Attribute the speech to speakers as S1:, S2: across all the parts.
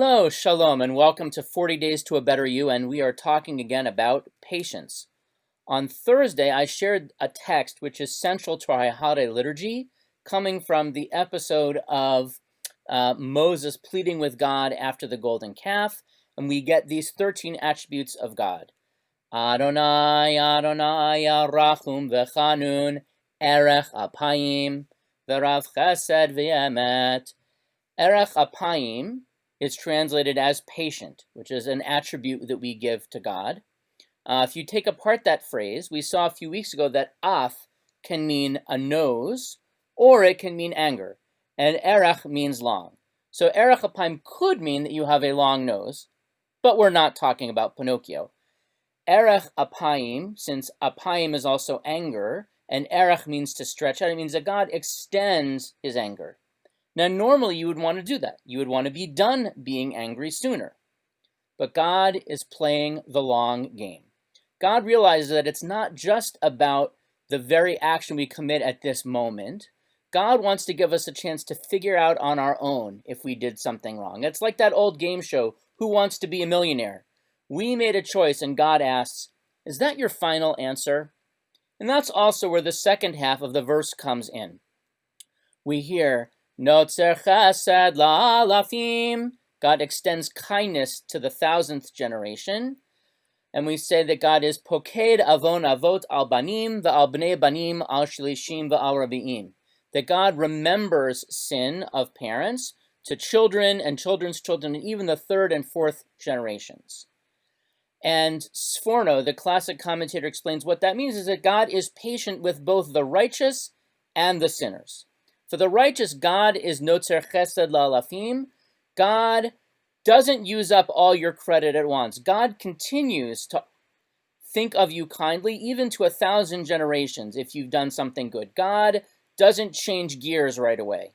S1: Hello, shalom, and welcome to 40 Days to a Better You, and we are talking again about patience. On Thursday, I shared a text which is central to our Hare liturgy, coming from the episode of Moses pleading with God after the golden calf, and we get these 13 attributes of God. Adonai, Adonai, Rachum v'chanun, Erech apayim, v'rav chesed v'emet. Erech apayim is translated as patient, which is an attribute that we give to God. If you take apart that phrase, we saw a few weeks ago that af can mean a nose, or it can mean anger, and erech means long. So erech apayim could mean that you have a long nose, but we're not talking about Pinocchio. Erech apayim, since apayim is also anger, and erech means to stretch out, it means that God extends his anger. Now, normally you would want to do that. You would want to be done being angry sooner. But God is playing the long game. God realizes that it's not just about the very action we commit at this moment. God wants to give us a chance to figure out on our own if we did something wrong. It's like that old game show, Who Wants to Be a Millionaire? We made a choice and God asks, is that your final answer? And that's also where the second half of the verse comes in. We hear, Notzer chesed la'alafim. God extends kindness to the 1000th generation. And we say that God is poked avon avot al banim v'al bnei banim al shlishim v'al rabi'im. That God remembers sin of parents to children and children's children, and even the 3rd and 4th generations. And Sforno, the classic commentator, explains what that means is that God is patient with both the righteous and the sinners. For the righteous, God is notzer chesed la'alafim. God doesn't use up all your credit at once. God continues to think of you kindly, even to 1,000 generations if you've done something good. God doesn't change gears right away.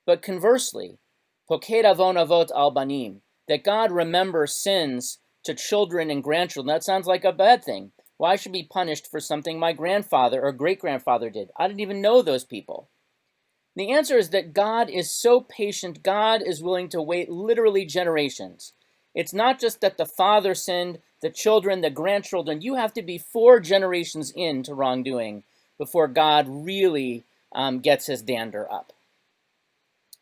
S1: But conversely, poked avon avot al banim, that God remembers sins to children and grandchildren. That sounds like a bad thing. Why should I be punished for something my grandfather or great-grandfather did? I didn't even know those people. The answer is that God is so patient, God is willing to wait literally generations. It's not just that the father sinned, the children, the grandchildren. You have to be 4 generations into wrongdoing before God really gets his dander up.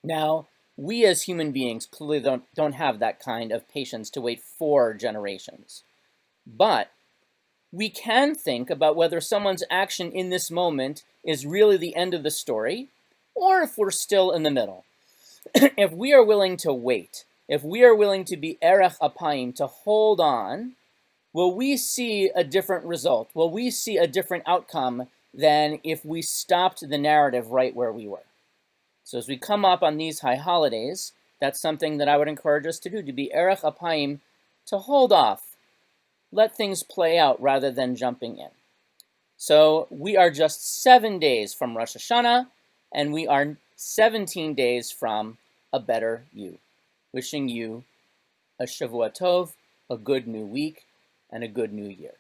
S1: Now, we as human beings clearly don't have that kind of patience to wait 4 generations. But we can think about whether someone's action in this moment is really the end of the story, or if we're still in the middle. If we are willing to wait, if we are willing to be erech apayim, to hold on, will we see a different result? Will we see a different outcome than if we stopped the narrative right where we were? So as we come up on these high holidays, that's something that I would encourage us to do, to be erech apayim, to hold off, let things play out rather than jumping in. So we are just 7 days from Rosh Hashanah, and we are 17 days from a better you. Wishing you a Shavua Tov, a good new week, and a good new year.